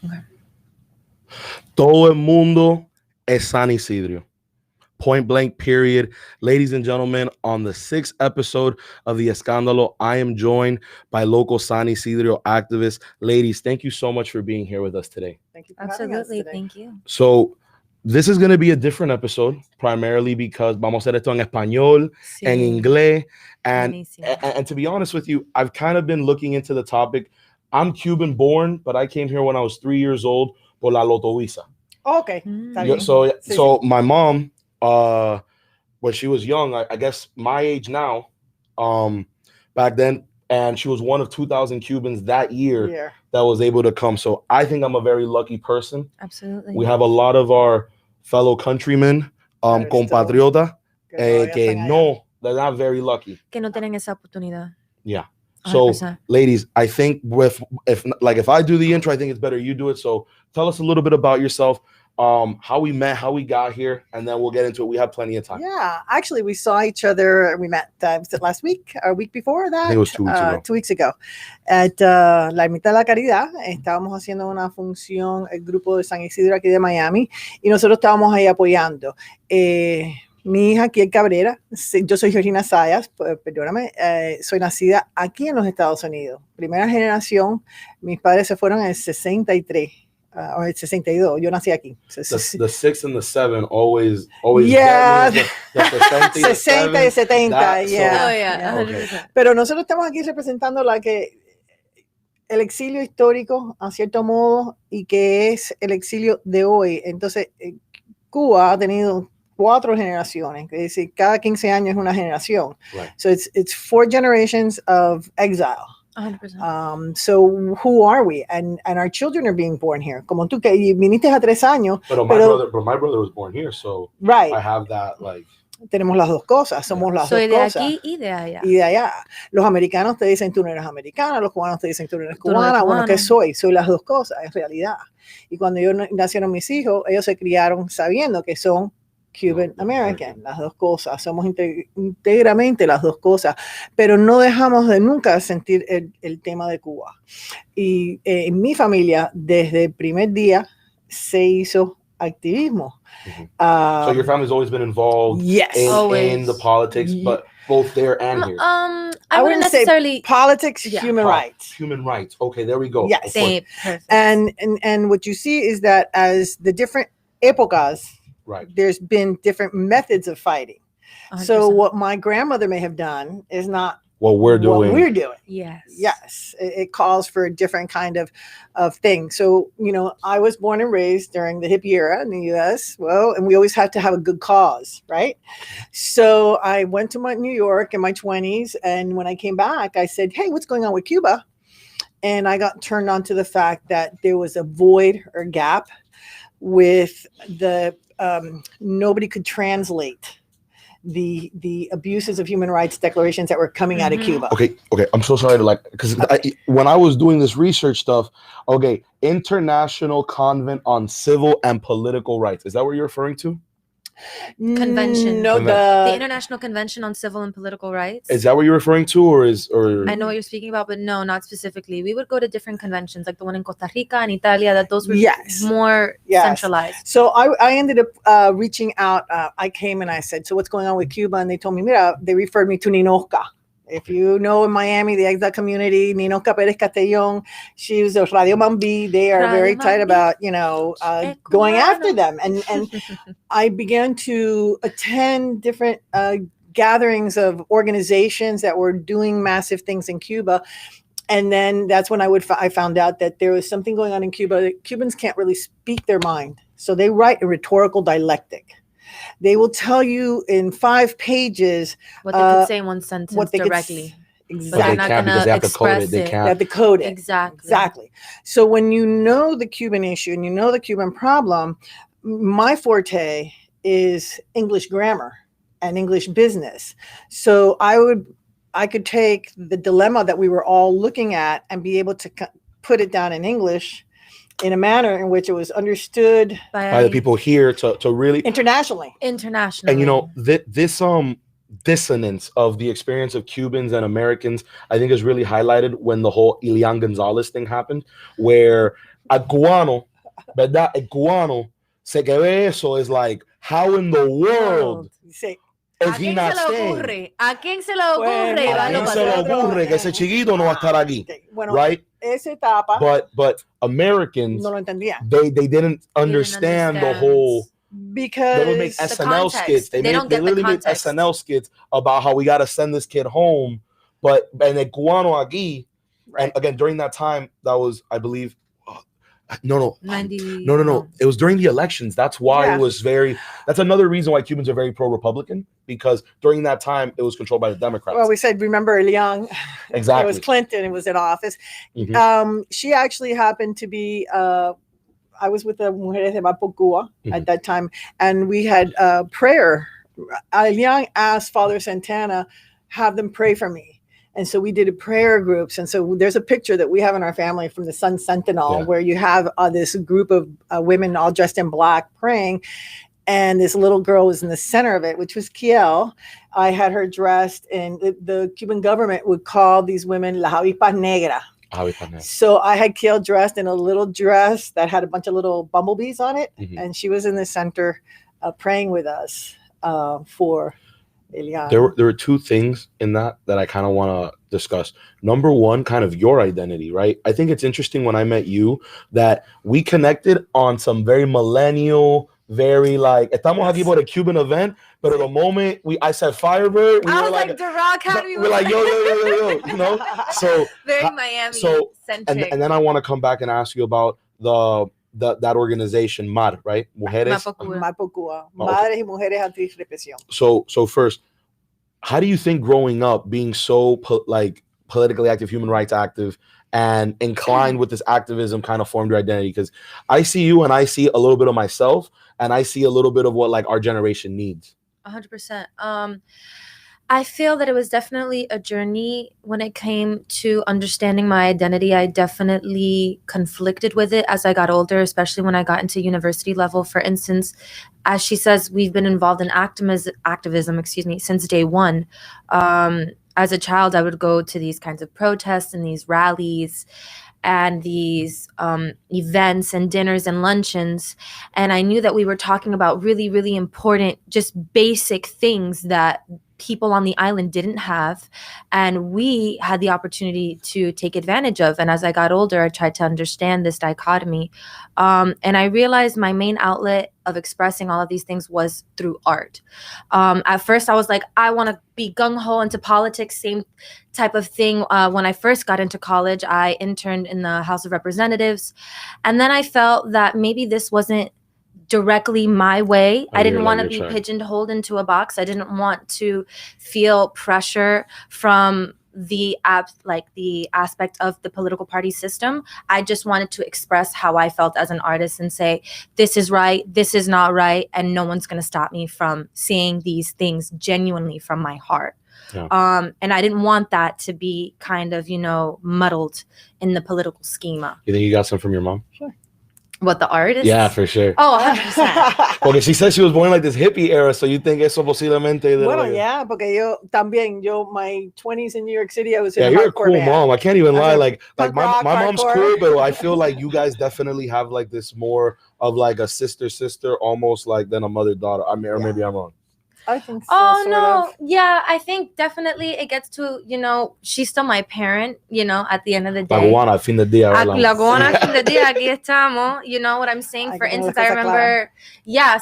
Okay. Todo el mundo es San Isidro. Point blank, period. Ladies and gentlemen, on the 6th episode of the Escandalo, I am joined by local San Isidro activists. Ladies, thank you so much for being here with us today. Thank you for having us Absolutely. today. Thank you. So, this is going to be a different episode, primarily because vamos a hacer esto en español, en Sí. inglés, and, Buenísimo. and to be honest with you, I've kind of been looking into the topic. I'm Cuban born, but I came here when I was 3 years old por la lotovisa. Okay. Mm. Está Yeah, bien. so Sí, so my mom, when she was young, I guess my age now, back then, and she was one of 2,000 Cubans that year Yeah. that was able to come. So I think I'm a very lucky person. Absolutely. We have a lot of our fellow countrymen, That are compatriota, Que todavía que están allá. no, they're not very lucky. Que no tienen esa oportunidad. Yeah. So, 100%. ladies, I think if I do the intro, I think it's better you do it. So, tell us a little bit about yourself, how we met, how we got here, and then we'll get into it. We have plenty of time. Yeah, actually, we saw each other. We met was it last week or week before that? I think it was 2 weeks ago. 2 weeks ago at La Ermita de la Caridad. Estábamos haciendo una función, el grupo de San Isidro aquí de Miami, y nosotros estábamos ahí apoyando. Mi hija, Kiele Cabrera, yo soy Georgina Zayas, perdóname, soy nacida aquí en los Estados Unidos. Primera generación, mis padres se fueron en el 63. O el 62, yo nací aquí. The 6 and the 7 always Yeah. get me the 60 y 70, That- yeah. Oh, yeah. Okay. 100%. Pero nosotros estamos aquí representando el exilio histórico, a cierto modo, y que es el exilio de hoy. Entonces, Cuba ha tenido 4 generaciones, es decir, cada 15 años es una generación. Right. So it's 4 generations of exile. 100%. So who are we? And our children are being born here. Como tú que viniste a 3 años, But my brother was born here, so right? I have that Tenemos las dos cosas, somos las Soy dos de cosas. aquí y de allá. Y de allá. Los americanos te dicen tú no eres americana, los cubanos te dicen tú no eres Tú no eres cubana. Bueno, cubano. ¿qué soy? Soy las dos cosas, en realidad. Y cuando nacieron mis hijos, ellos se criaron sabiendo que son Cuban American, las dos cosas, somos íntegramente las dos cosas, pero no dejamos de nunca sentir el tema de Cuba. Y en mi familia, desde el primer día, se hizo activismo. So your family's always been involved Yes. in the politics, but both there and here. I wouldn't necessarily. Politics, Yeah. human rights. Human rights. Okay, there we go. Yes. Of course. Sí, perfect. And what you see is that as the different épocas, Right. there's been different methods of fighting. 100%. So what my grandmother may have done is not What we're doing. what we're doing. Yes. Yes, it calls for a different kind of thing. So, I was born and raised during the hippie era in the U.S. Well, and we always have to have a good cause, right? So I went to New York in my 20s. And when I came back, I said, hey, what's going on with Cuba? And I got turned on to the fact that there was a void or gap with the nobody could translate the abuses of human rights declarations that were coming out of Cuba. Okay. I'm so sorry to because when I was doing this research stuff, okay, International Convent on Civil and Political Rights. Is that what you're referring to? Convention. No, The International Convention on Civil and Political Rights. Is that what you're referring to, or? I know what you're speaking about, but no, not specifically. We would go to different conventions, like the one in Costa Rica and Italia, that those were Yes. more Yes. centralized. So I ended up reaching out. I came and I said, so what's going on with Cuba? And they told me, mira, they referred me to Ninoca. If you know in Miami, the exile community, Ninoca Perez Castellón, she was a Radio Mambi. They are very Radio tight Mambi. about, going after them. And I began to attend different gatherings of organizations that were doing massive things in Cuba. And then that's when I found out that there was something going on in Cuba. Cubans can't really speak their mind. So they write a rhetorical dialectic. They will tell you in 5 pages What they could say in one sentence what they directly. But They're they exactly. not can't because gonna they have to code it. express They it. They can't. have to code it. Exactly. So when you know the Cuban issue and you know the Cuban problem, my forte is English grammar and English business. So I could take the dilemma that we were all looking at and be able to put it down in English in a manner in which it was understood By the people here to really internationally. internationally. and this dissonance of the experience of Cubans and Americans, I think, is really highlighted when the whole Elian Gonzalez thing happened, where al cubano, ¿verdad? El cubano se que ve eso is like, how in the world Sí. is ¿A he quién not se le staying? ocurre? ¿A quién se le ocurre? Bueno, ¿A llevarlo quién para se le atrás? ocurre que ese chiquito no va a estar aquí? Ok, bueno, Right? esa etapa But Americans, no lo entendía. they didn't understand the whole. They would make Because SNL skits. They don't they get the literally made context. SNL skits about how we got to send this kid home. But and el cubano aquí, and again during that time, that was I believe, no. It was during the elections. That's why it was very. That's another reason why Cubans are very pro-Republican, because during that time it was controlled by the Democrats. Well, we said, remember Leon? Exactly. It was Clinton. It was in office. Mhm. She actually happened to be. I was with the Mujeres de Mapocua at that time, and we had prayer. Leon asked Father Santana, have them pray for me. And so we did a prayer groups. And so there's a picture that we have in our family from the Sun Sentinel where you have this group of women all dressed in black praying. And this little girl was in the center of it, which was Kiele. I had her dressed, and the Cuban government would call these women La Avispa Negra. So I had Kiele dressed in a little dress that had a bunch of little bumblebees on it. And she was in the center praying with us for Eliana. There were two things in that I kind of want to discuss. Number one, kind of your identity, right? I think it's interesting when I met you that we connected on some very millennial, very like, estamos aquí por a Cuban event, but the moment I said Firebird, we were like, we're like, yo, you know? So very Miami centric. And then I want to come back and ask you about that organization, MAR, right? Mujeres. Mapocua. Madres y Mujeres Anti-Represión. So first, how do you think growing up, being so politically active, human rights active, and inclined with this activism kind of formed your identity? Because I see you and I see a little bit of myself, and I see a little bit of what like our generation needs. 100%. I feel that it was definitely a journey when it came to understanding my identity. I definitely conflicted with it as I got older, especially when I got into university level. For instance, as she says, we've been involved in activism, since day one. As a child, I would go to these kinds of protests and these rallies and these events and dinners and luncheons. And I knew that we were talking about really, really important, just basic things that people on the island didn't have, and we had the opportunity to take advantage of. And as I got older, I tried to understand this dichotomy. And I realized my main outlet of expressing all of these things was through art. At first, I was like, I want to be gung-ho into politics, same type of thing. When I first got into college, I interned in the House of Representatives. And then I felt that maybe this wasn't directly my way. I didn't want to be pigeonholed into a box. I didn't want to feel pressure from the aspect of the political party system. I just wanted to express how I felt as an artist and say, this is right, this is not right, and no one's going to stop me from saying these things genuinely from my heart. Yeah. And I didn't want that to be kind of, muddled in the political schema. You think you got some from your mom? Sure. What, the artist? Yeah, for sure. Oh, 100%. Porque she said she was born like this hippie era, so you think eso posiblemente... Bueno, yeah, porque my 20s in New York City, I was in a you're a cool band. Mom. I can't even lie. Like my mom's cool, but I feel like you guys definitely have like this more of like a sister, almost like than a mother-daughter. I mean, or maybe I'm wrong. I think so. Oh, no. Yeah, I think definitely it gets to, she's still my parent, at the end of the day. La cubana, fin de día. La cubana, fin de día, aquí estamos. You know what I'm saying? For instance, I remember,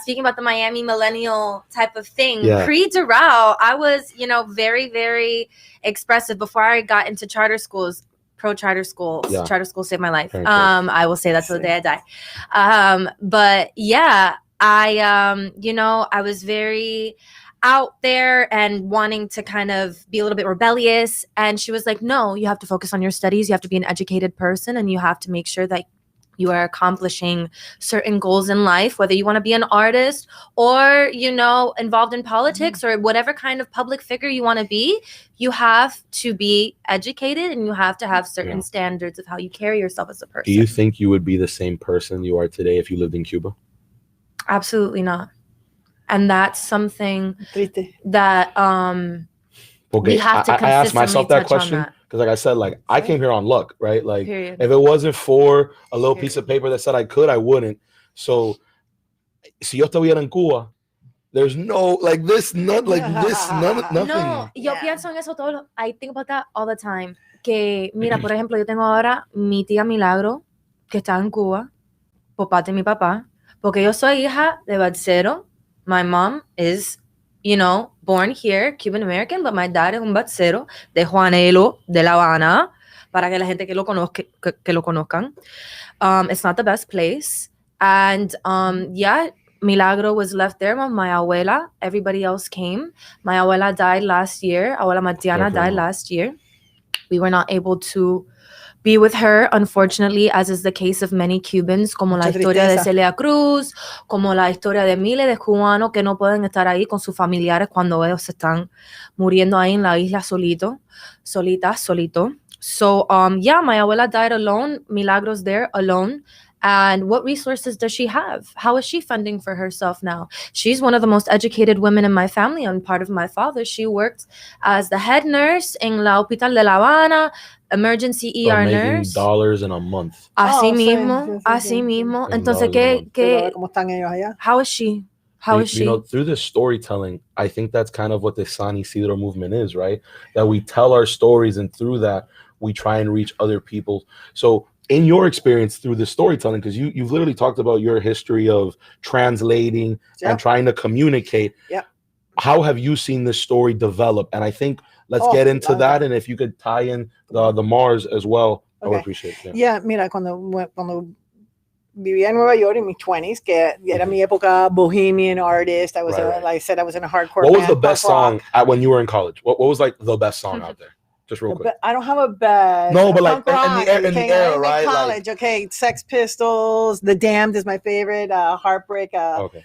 speaking about the Miami millennial type of thing, pre-Doral, I was, very, very expressive before I got into charter schools. Charter schools saved my life. I will say that till the day I die. But yeah, I was very out there and wanting to kind of be a little bit rebellious. And she was like, no, you have to focus on your studies. You have to be an educated person, and you have to make sure that you are accomplishing certain goals in life, whether you want to be an artist or, involved in politics or whatever kind of public figure you want to be. You have to be educated, and you have to have certain standards of how you carry yourself as a person. Do you think you would be the same person you are today if you lived in Cuba? Absolutely not. And that's something that we have to consistently I asked myself that question Because like I said, like I came here on luck, right? Like Period. if it wasn't for a little piece of paper that said I could, I wouldn't. So si yo estuviera en Cuba, there's no like this, not like this, nothing. No, yo pienso en eso todo. I think about that all the time. Que, mira, por ejemplo, yo tengo ahora mi tía Milagro, que está en Cuba, por parte de mi papá, porque yo soy hija de Balsero. My mom is, you know, born here, Cuban American, but my dad es un Balsero de Juanelo, de La Habana, para que la gente que lo conozcan. It's not the best place. And yeah, Milagro was left there with my abuela. Everybody else came. My abuela died last year. Abuela Matiana died last year. We were not able to be with her, unfortunately, as is the case of many Cubans, como la historia de Celia Cruz, como la historia de miles de cubanos que no pueden estar ahí con sus familiares cuando ellos se están muriendo ahí en la isla solito. So, yeah, my abuela died alone. Milagros there alone. And what resources does she have? How is she funding for herself now? She's one of the most educated women in my family and part of my father. She worked as the head nurse in La Hospital de La Habana, emergency ER nurse. $dollars in a month. Así mismo. Entonces, ¿Cómo están ellos allá? how is she? How is she? You know, through this storytelling, I think that's kind of what the San Isidro movement is, right? That we tell our stories, and through that, we try and reach other people. So in your experience through the storytelling, because you've literally talked about your history of translating and trying to communicate. Yeah. How have you seen this story develop? And I think let's get into that. And if you could tie in the Mars as well, I would appreciate it. Yeah, mira, cuando vivía en Nueva York in my 20s, que era mi época bohemian artist. I was, like I said, I was in a hardcore What was band, the best song when you were in college? What was like the best song out there? Just real quick. I don't have a best. No, but like in the era, right? College, okay. Sex Pistols, The Damned is my favorite. Heartbreak. Okay.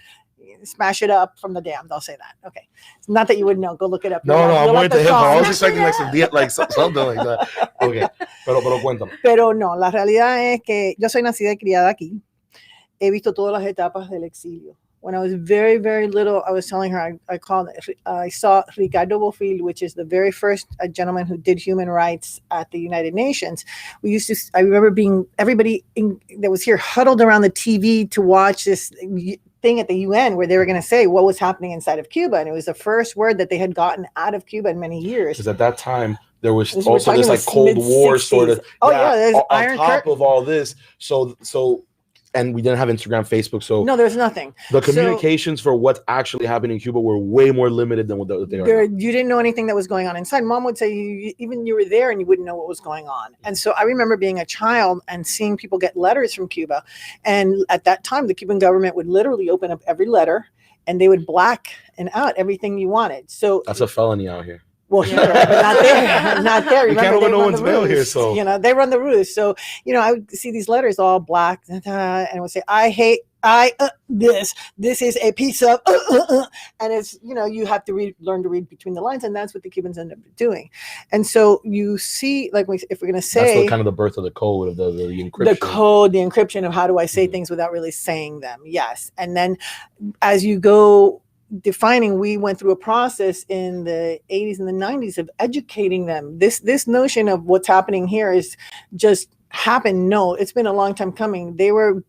Smash It Up from The Damned. I'll say that. Okay. It's not that you would know. Go look it up. No, I'm more into hip hop. I was expecting like something like that. Okay. Pero cuéntame. Pero no, la realidad es que yo soy nacida y criada aquí. He visto todas las etapas del exilio. When I was very, very little, I was telling her, I saw Ricardo Bofill, which is the very first gentleman who did human rights at the United Nations. I remember being, everybody that was here huddled around the TV to watch this thing at the UN where they were going to say what was happening inside of Cuba. And it was the first word that they had gotten out of Cuba in many years. Because at that time, there was also this like Cold War sort of, there's on Iron top Curtain. of all this. So and we didn't have Instagram, Facebook, so no, there's nothing. The communications for what's actually happening in Cuba were way more limited than what they are now. You didn't know anything that was going on inside. Mom would say you were there and you wouldn't know what was going on. And so I remember being a child and seeing people get letters from Cuba. And at that time, the Cuban government would literally open up every letter and they would black and out everything you wanted. So that's a felony out here. Well, sure, but not there. You can't open no one's mail here, so they run the roost. So I would see these letters all black, and it would say, "I hate this. This is a piece of," and it's you have to learn to read between the lines, and that's what the Cubans end up doing. And so you see, like if we're going to say, that's kind of the birth of the code of the encryption. The code, the encryption of how do I say things without really saying them? Yes, and then as you go defining, we went through a process in the 80s and the 90s of educating them. This notion of what's happening here is just happened. No, it's been a long time coming. They were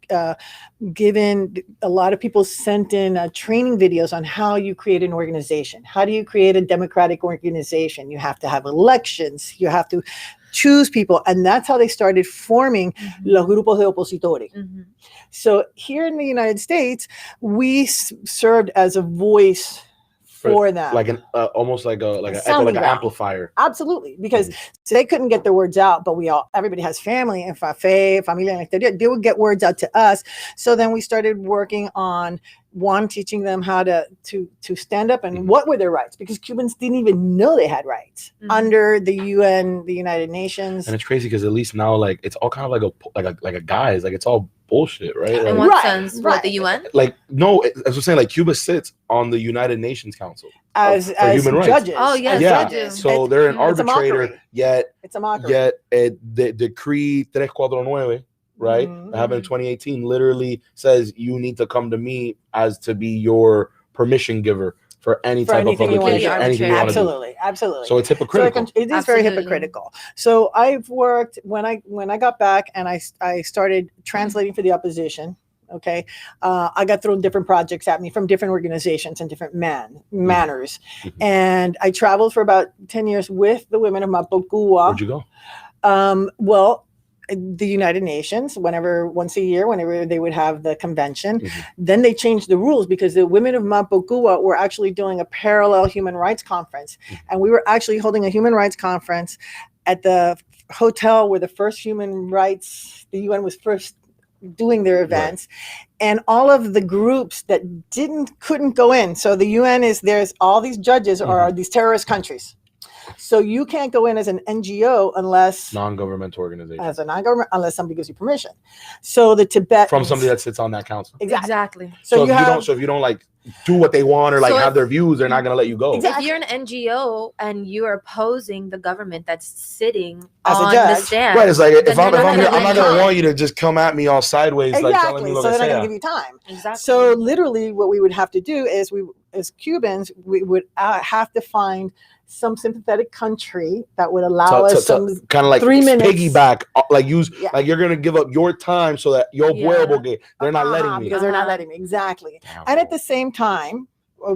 given, a lot of people sent in training videos on how you create an organization. How do you create a democratic organization? You have to have elections. You have to choose people. And that's how they started forming los grupos de opositores. So here in the United States, we served as a voice for them, like an almost like an amplifier. Absolutely, because they couldn't get their words out, but everybody has family and familia en exterior. They would get words out to us. So then we started working on teaching them how to stand up and what were their rights, because Cubans didn't even know they had rights under the UN, the United Nations. And it's crazy because at least now, like, it's all kind of like a guise, like it's all bullshit, right? In what sense? What, the UN? Like, no, as I'm saying, like Cuba sits on the United Nations Council as human rights. Judges. Oh yes, yeah. judges. So they're an arbitrator. Yet it's a mockery. Yet the decree 349, right, that happened in 2018, literally says you need to come to me as to be your permission giver for any for type of anything you want to publication, do. anything you want to do. Absolutely, absolutely. So it's hypocritical. So it is very Absolutely. hypocritical. So I've worked when I got back and I started translating for the opposition. Okay, I got thrown different projects at me from different organizations and different manners, and I traveled for about 10 years with the women of Mapocua. Where'd you go? Well, the United Nations, once a year, whenever they would have the convention, then they changed the rules because the women of Mapocua were actually doing a parallel human rights conference. And we were actually holding a human rights conference at the hotel where the UN was first doing their events. Right. And all of the groups that couldn't go in. So the UN there's all these judges are these terrorist countries. So you can't go in as an NGO unless non-governmental organization. As a non-government, unless somebody gives you permission. So the Tibetans from somebody that sits on that council. Exactly. So if you don't like do what they want or like have their views, they're not gonna let you go. Exactly. If you're an NGO and you're opposing the government that's sitting as on the stand, right? It's like if I'm here, I'm not gonna want you to just come at me all sideways, like telling me what to say. So they're not gonna give you time. Exactly. So literally, what we would have to do is as Cubans, we would have to find some sympathetic country that would allow us some kind of like 3 minutes piggyback, like like you're gonna give up your time so that your pueblo they're not letting me because they're not letting me exactly. And at the same time,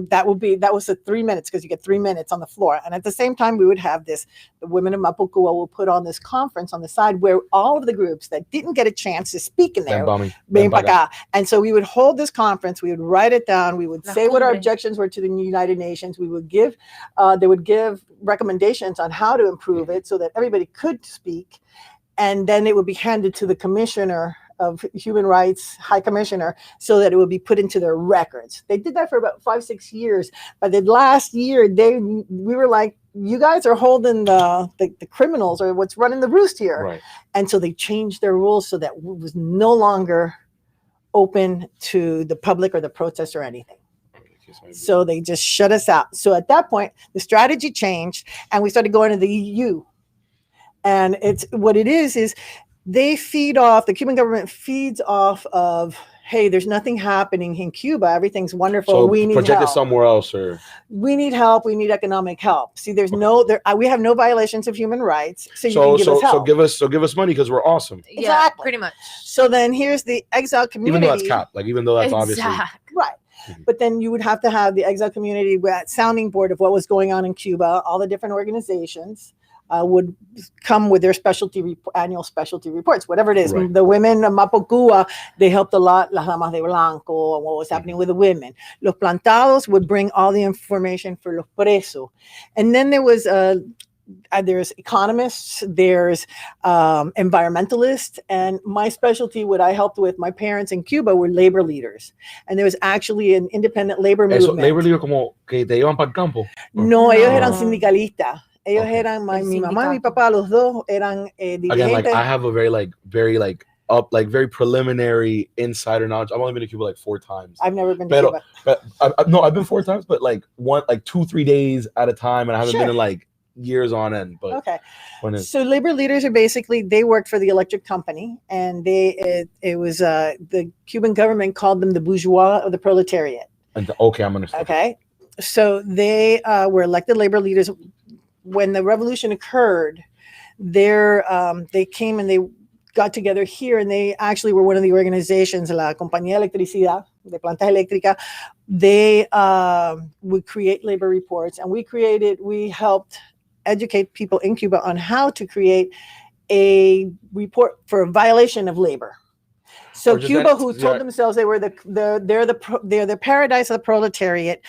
that was the 3 minutes because you get 3 minutes on the floor. And at the same time, we would have the women of Mapocua will put on this conference on the side where all of the groups that didn't get a chance to speak in there, and so we would hold this conference, we would write it down, we would say what our objections were to the United Nations, we would give, they would give recommendations on how to improve it so that everybody could speak. And then it would be handed to the commissioner of Human Rights, High Commissioner, so that it would be put into their records. They did that for about 5-6 years. But the last year, we were like, you guys are holding the criminals or what's running the roost here. Right. And so they changed their rules so that it was no longer open to the public or the protest or anything. So they just shut us out. So at that point, the strategy changed and we started going to the EU. And it's what it is they the Cuban government feeds off of, hey, there's nothing happening in Cuba. Everything's wonderful. So we need project help. It somewhere else, or we need help. We need economic help. See, we have no violations of human rights. So you can give us help. So give us money because we're awesome. Yeah, exactly. Pretty much. So then here's the exile community. Even though that's cap, even though that's obviously right. But then you would have to have the exile community that sounding board of what was going on in Cuba. All the different organizations would come with their annual specialty reports, whatever it is. Right. The women of Mapocua, they helped a lot, Las Damas de Blanco, and what was happening with the women. Los Plantados would bring all the information for Los Presos. And then there's economists, there's environmentalists, and my specialty, what I helped with my parents in Cuba were labor leaders. And there was actually an independent labor movement. Labor leader como que te iban para el campo? No, ellos eran sindicalistas. Ellos eran, mi mamá y mi papá, los dos eran dirigentes. Again, like I have a very preliminary insider knowledge. I've only been to Cuba like 4 times. I've never been to Cuba. But I've been 4 times, but like 2-3 days at a time, and I haven't been in like years on end. But okay, so labor leaders are basically, they worked for the electric company, and it was the Cuban government called them the bourgeois of the proletariat. Okay, I'm understanding. Okay, so they were elected labor leaders. When the revolution occurred, they came and they got together here, and they actually were one of the organizations, La Compañía de Electricidad, de Plantas Eléctricas. They would create labor reports, and we helped educate people in Cuba on how to create a report for a violation of labor. So Cuba, who told themselves they were they're the paradise of the proletariat,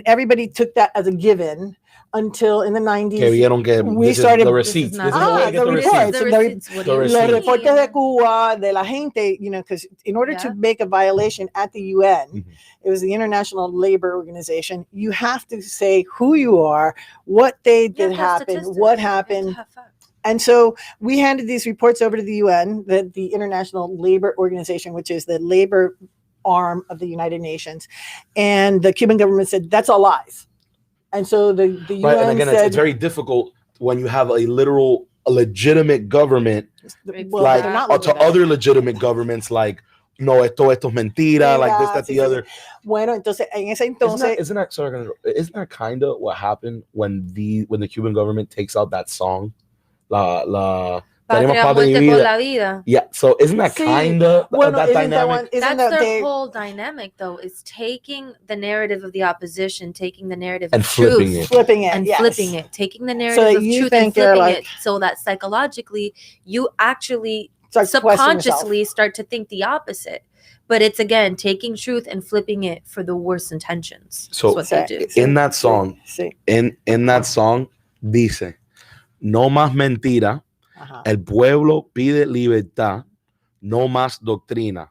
everybody took that as a given. Until in the 90s, we started the receipts. The reports. Los reportes de Cuba, de la gente, because in order to make a violation at the UN, it was the International Labor Organization, you have to say who you are, what day did happen, what happened. And so we handed these reports over to the UN, the International Labor Organization, which is the labor arm of the United Nations. And the Cuban government said, that's all lies. And so the UN right, and again, said, it's very difficult when you have a legitimate government, to other legitimate governments like no, esto es mentira, like this, that, Sí, the sí. other. Bueno, entonces, en ese entonces, Isn't that kind of what happened when the Cuban government takes out that song, la tenemos Patria, patria y muerte por vida? la vida. Yeah, so isn't that sí, kind of bueno, that isn't that dynamic? one, isn't That's that their they, whole dynamic, though, is taking the narrative of the opposition, taking the narrative And of flipping truth, it. flipping it, and yes. flipping it, taking the So narrative that of you truth and think you're flipping like, it, so that psychologically you actually start to question yourself. subconsciously start to think the opposite. But it's again taking truth and flipping it for the worst intentions. So That's what they do. Sí, in that song, sí, in that song, dice, no más mentira, ajá. el pueblo pide libertad, no más doctrina.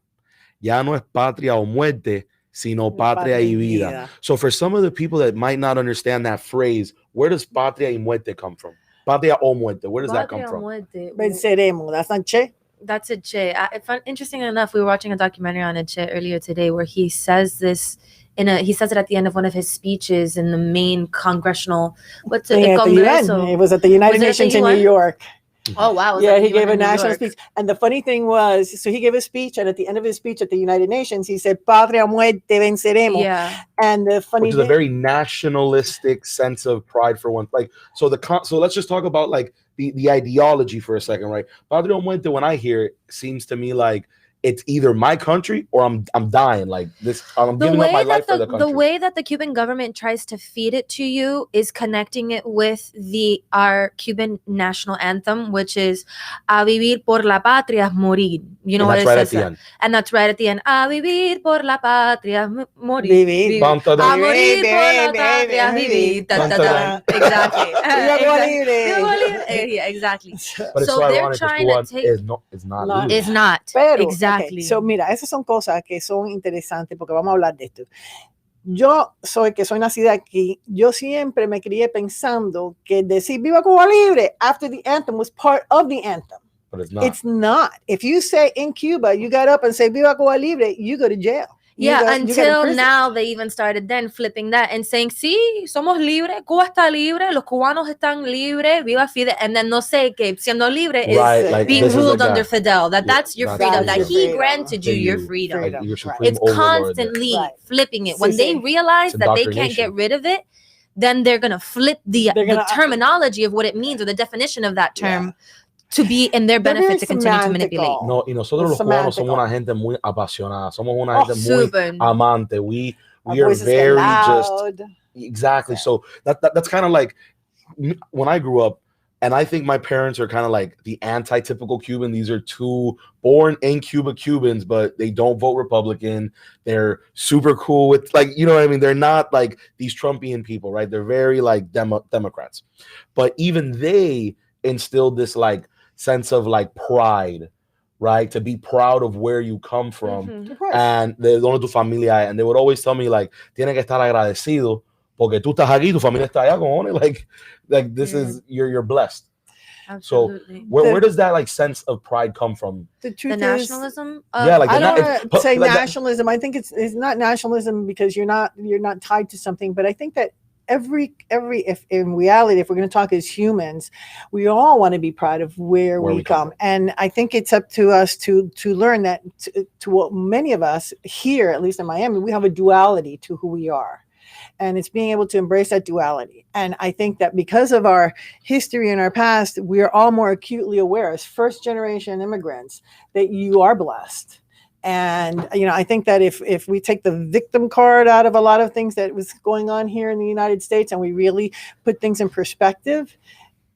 Ya no es patria o muerte, sino patria y vida. So for some of the people that might not understand that phrase, where does patria y muerte come from? Patria o muerte, where does that come Patria from? muerte. Venceremos, that's not che. That's a Che. Interesting enough, we were watching a documentary on a Che earlier today where he says this he says it at the end of one of his speeches in the main congressional At the UN. It was at the United Nations in New York. Oh wow! Yeah, he gave a national speech, and the funny thing was, so he gave a speech, and at the end of his speech at the United Nations, he said, "Patria muerte venceremos." Yeah, and the funny which is a very nationalistic sense of pride for one. Like, so let's just talk about like the ideology for a second, right? Patria o muerte, when I hear it, seems to me like it's either my country or I'm dying. Like this, I'm giving up my life for the country. The way that the Cuban government tries to feed it to you is connecting it with our Cuban national anthem, which is "A vivir por la patria, morir." You know what it says, and that's right at the end. "A vivir por la patria, morir." Vivir. A morir por la patria, vivir. Exactly. Yeah, exactly. But it's so so they're trying to take. It's not. Pero, exactly. Okay, so mira, esas son cosas que son interesantes porque vamos a hablar de esto. Yo soy nacida aquí. Yo siempre me crié pensando que decir "Viva Cuba Libre" after the anthem was part of the anthem. But it's not. It's not. If you say in Cuba, you got up and say "Viva Cuba Libre," you go to jail. Until now they even started then flipping that and saying, sí, somos libres, Cuba está libre, los cubanos están libres, viva Fidel, and then no sé que siendo libre is like, being ruled under Fidel, that's your freedom, that he freedom. granted you your freedom. It's constantly flipping it. When they realize that they can't get rid of it, then they're going to flip the terminology of what it means or the definition of that term. To be in their benefit to continue to manipulate. No, y nosotros los cubanos somos una gente muy apasionada. Somos una gente muy amante. We are very just exactly. So that's kind of like when I grew up, and I think my parents are kind of like the anti-typical Cuban. These are two born in Cuba Cubans, but they don't vote Republican. They're super cool with, like, you know what I mean? They're not like these Trumpian people, right? They're very like Democrats. But even they instilled this like sense of like pride, right? To be proud of where you come from and de donde tu familia es. And they would always tell me like, tiene que estar agradecido porque tú estás aquí, tu familia está allá, cojones. Like this is you're blessed. Absolutely. So where does that like sense of pride come from? The truth nationalism. I don't want to say nationalism. I think it's not nationalism because you're not tied to something, but I think that if in reality, if we're going to talk as humans, we all want to be proud of where we come. And I think it's up to us to learn that to what many of us here, at least in Miami, we have a duality to who we are. And it's being able to embrace that duality. And I think that because of our history and our past, we're all more acutely aware as first generation immigrants that you are blessed. And, you know, I think that if we take the victim card out of a lot of things that was going on here in the United States and we really put things in perspective,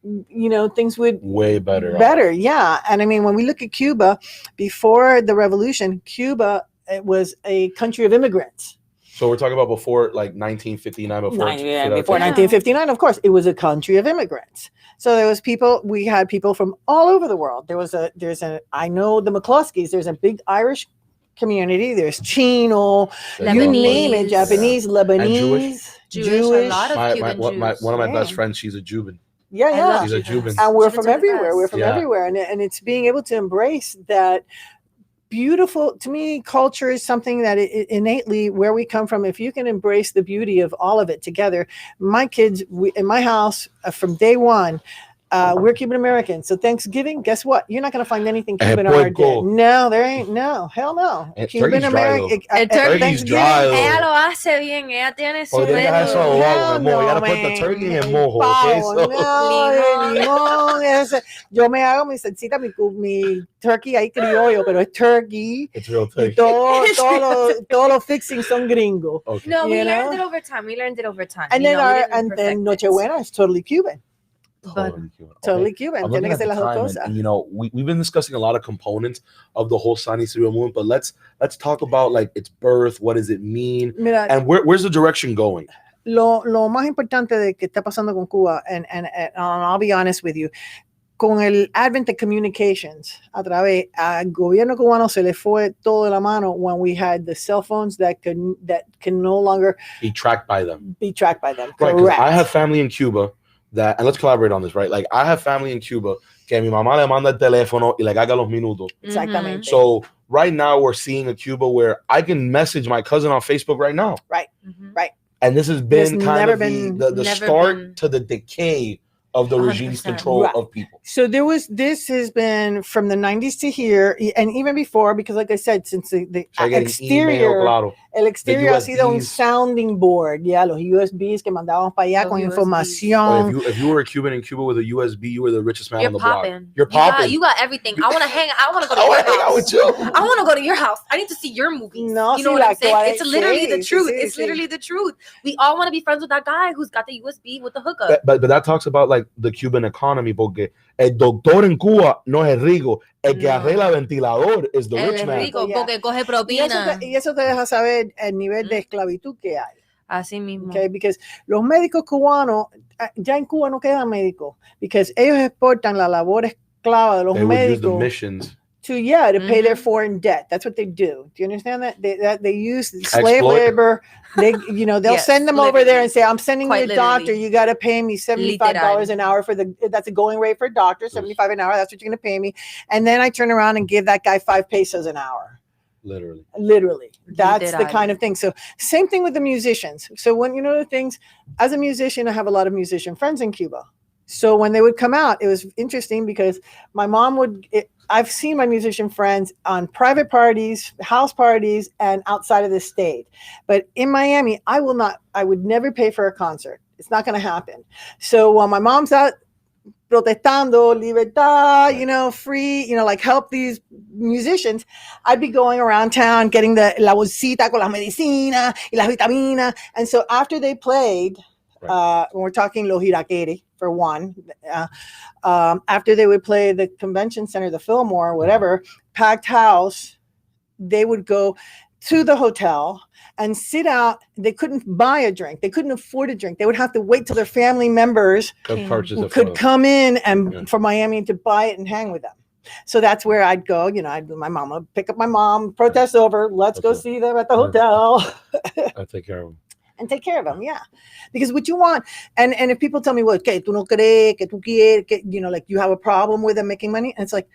you know, things would way better. Yeah. And I mean, when we look at Cuba before the revolution, Cuba, it was a country of immigrants. So we're talking about before like 1959, before 1959, of course, it was a country of immigrants. So there was we had people from all over the world. I know the McCloskeys, there's a big Irish community. There's Chino, Lebanese, you name it, Japanese, Lebanese, Jewish. A lot of Cuban Jews. One of my best friends, she's a Juban. Yeah. She's a Juban. And we're from everywhere. And it's being able to embrace that beautiful, to me, culture is something that it innately, where we come from, if you can embrace the beauty of all of it together. My kids, in my house, from day one, We're Cuban American. So Thanksgiving, guess what? You're not going to find anything Cuban on our day. No, there ain't. No, hell no. Cuban American. Turkey's dry. Ella lo hace bien. Ella tiene su método. No, You gotta put the turkey in el mojo. No, yo me hago mi salsita, mi turkey ahí criollo, pero es turkey. It's real turkey. Todos los fixings son gringos. Okay. No, we learned it over time. And then Nochebuena is totally Cuban. Totally Cuban. I'm looking at the time, and you know, we've been discussing a lot of components of the whole San Isidro movement, but let's talk about like its birth. What does it mean? Mira, and where's the direction going? Lo más importante de que está pasando con Cuba, and I'll be honest with you, con el advent of communications, a través al gobierno cubano se le fue todo de la mano when we had the cell phones that can no longer be tracked by them. Right, correct. I have family in Cuba. And let's collaborate on this, right? Like, I have family in Cuba que mi mamá le manda el teléfono y le caga los minutos. Exactamente. So right now we're seeing a Cuba where I can message my cousin on Facebook right now. Right. And this has been kind of the start to the decay of the regime's control of people. So this has been from the 90s to here, and even before, because like I said, since the exterior, el exterior ha sido un sounding board. Yeah, los USBs que mandábamos para allá con información. If you were a Cuban in Cuba with a USB, you were the richest man on the block. You're popping. You got everything. I want to hang. I want to go to your house. With you. I want to go to your house. I need to see your movies. No, you know what I'm saying? It's literally the truth. It's literally the truth. We all want to be friends with that guy who's got the USB with the hookup. But that talks about like the Cuban economy, porque el doctor en Cuba no es el rico, el que arregla ventilador es the rich man. Rico, porque coge propina. Y eso te deja saber el nivel de esclavitud que hay. Así mismo. Okay, because los médicos cubanos, ya en Cuba no quedan médicos, because ellos exportan la labor esclava de los médicos. They would use the missions. To pay their foreign debt. That's what they do. Do you understand that? They use slave labor. They'll send them over there and say, I'm sending you a doctor. You got to pay me $75 an hour that's a going rate for a doctor, $75 an hour. That's what you're going to pay me. And then I turn around and give that guy 5 pesos an hour. Literally. That's the kind of thing. So same thing with the musicians. So when, the things, as a musician, I have a lot of musician friends in Cuba. So when they would come out, it was interesting because my mom I've seen my musician friends on private parties, house parties, and outside of the state. But in Miami, I would never pay for a concert. It's not going to happen. So while my mom's out protestando, libertad, free, like help these musicians, I'd be going around town getting la bolsita con la medicina y las vitaminas. And so after they played, we're talking Los Iraquere for one. After they would play the convention center, the Fillmore, whatever, packed house, they would go to the hotel and sit out. They couldn't buy a drink. They couldn't afford a drink. They would have to wait till their family members could come in and from Miami to buy it and hang with them. So that's where I'd go. My mom would pick up my mom, protest over. Let's go see them at the hotel. I take care of them. And take care of them, because what you want, and if people tell me, well, que tú no crees, que tú quieres, que, like you have a problem with them making money, and it's like,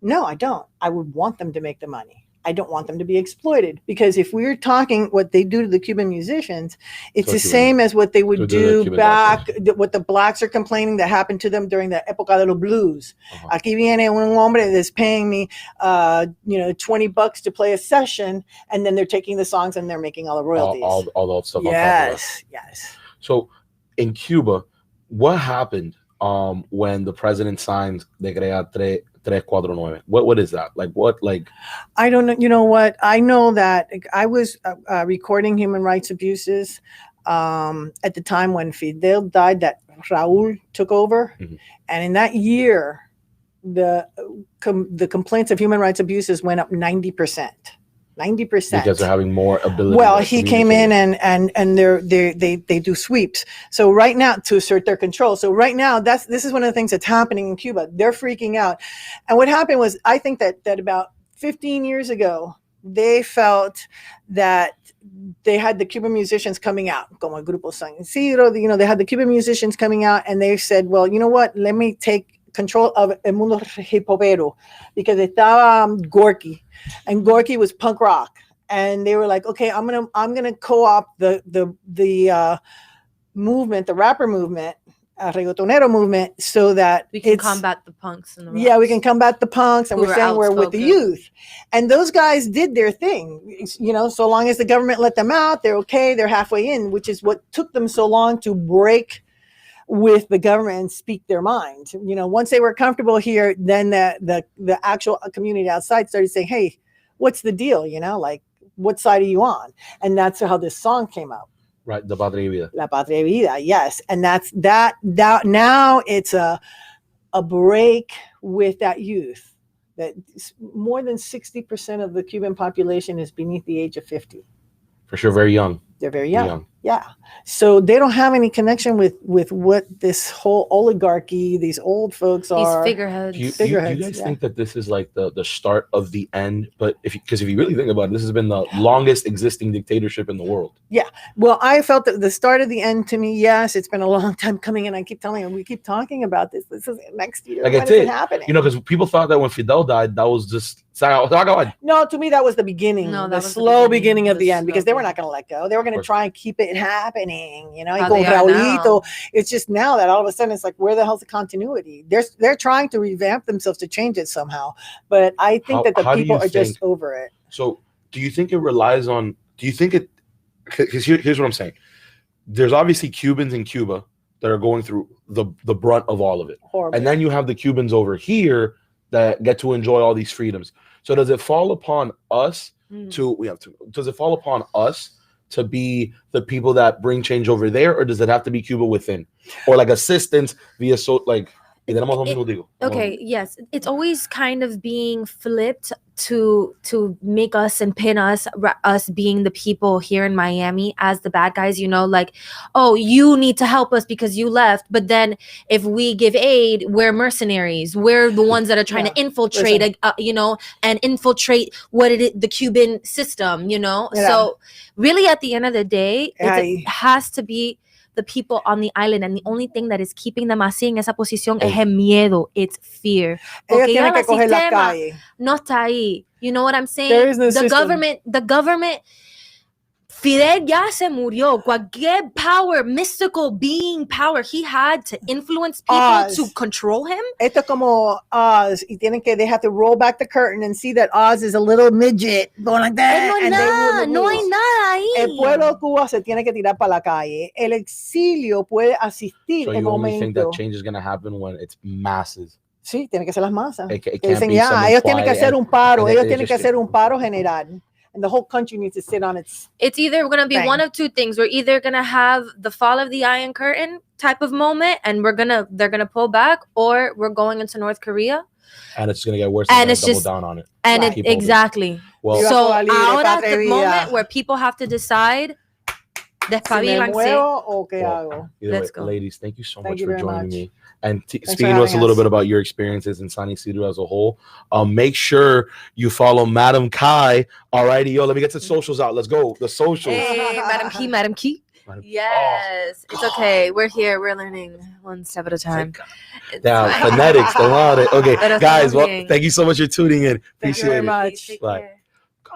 no, I don't. I would want them to make the money. I don't want them to be exploited, because if we're talking what they do to the Cuban musicians, it's the same as what they would do back, what the blacks are complaining that happened to them during the época de los blues. Aquí viene un hombre that's paying me, $20 to play a session, and then they're taking the songs and they're making all the royalties. All that stuff. Yes. So in Cuba, what happened when the president signed De Crea 349? What is that? I don't know. You know what? I know that I was recording human rights abuses at the time when Fidel died, that Raúl took over. Mm-hmm. And in that year, the complaints of human rights abuses went up 90%. 90%. Because they're having more ability. Well, he came in and they do sweeps. So right now, to assert their control. So right now, this is one of the things that's happening in Cuba. They're freaking out. And what happened was, I think that about 15 years ago, they felt that they had the Cuban musicians coming out, como el Grupo San Isidro, they had the Cuban musicians coming out, and they said, well, you know what, let me take control of El Mundo Hip Hopero, because estaba Gorky, and Gorky was punk rock, and they were like, okay, I'm gonna co-opt the movement, the rapper movement, reggaetonero movement so that we can combat the punks and the yeah, we can combat the punks, and we're saying we're with the youth. And those guys did their thing, so long as the government let them out, they're okay, they're halfway in, which is what took them so long to break with the government and speak their mind. Once they were comfortable here, then the actual community outside started saying, hey, what's the deal? Like, what side are you on? And that's how this song came out. Right, the Patria Vida. La Patria Vida, yes. And that's that now it's a break with that youth. That more than 60% of the Cuban population is beneath the age of 50. For sure, very young. They're very young. Yeah. So they don't have any connection with what this whole oligarchy, these old folks are. These figureheads. Do you guys think that this is like the start of the end? But because if you really think about it, this has been the longest existing dictatorship in the world. Yeah. Well, I felt that the start of the end to me, yes, it's been a long time coming. And I keep telling them, we keep talking about this. This is next year. Like when is it happening? Because people thought that when Fidel died, that was just... No, to me, that was the beginning. No, the slow beginning of the end, because they were not going to let go. They were going to try and keep it happening, con Raulito. It's just now that all of a sudden it's like, where the hell's the continuity? They're trying to revamp themselves to change it somehow. But I think that the people are just over it. So do you think it relies on, because here's what I'm saying. There's obviously Cubans in Cuba that are going through the brunt of all of it. Horrible. And then you have the Cubans over here that get to enjoy all these freedoms. So does it fall upon us does it fall upon us to be the people that bring change over there, or does it have to be Cuba within, or like assistance via okay, yes, it's always kind of being flipped to make us and pin us being the people here in Miami as the bad guys, like, oh, you need to help us because you left, but then if we give aid, we're mercenaries, we're the ones that are trying to infiltrate and infiltrate the Cuban system, so really at the end of the day, it has to be the people on the island, and the only thing that is keeping them así en esa posición es el miedo. It's fear. Ellos tienen que coger la calle. No está ahí. You know what I'm saying? There is no the government. Fidel ya se murió. Cualquier mystical being power he had to influence people to control him. Esto es como Oz, y they have to roll back the curtain and see that Oz is a little midget going like that. No hay nada ahí. El pueblo de Cuba se tiene que tirar para la calle. El exilio puede asistir en momento. So you only think that change is going to happen when it's masses? Sí, tiene que ser las masas. Dicen, ellos tienen que hacer un paro. Ellos tienen que hacer un paro general. And the whole country needs to sit on its... It's either going to be one of two things. We're either going to have the fall of the Iron Curtain type of moment, and they're going to pull back, or we're going into North Korea. And it's going to get worse, and it's double down on it. And exactly. Well, so ahora at the moment where people have to decide, let's go. Ladies, thank you so much for joining me and speaking to us a little bit about your experiences in San Isidro as a whole. Make sure you follow Madam Kai. Alrighty, let me get the socials out. Let's go. The socials. Hey, Madam Key. Yes, it's okay. We're here. We're learning one step at a time. Phonetics, they want it. Okay, guys, well, thank you so much for tuning in. Appreciate it. Thank you very much. Bye.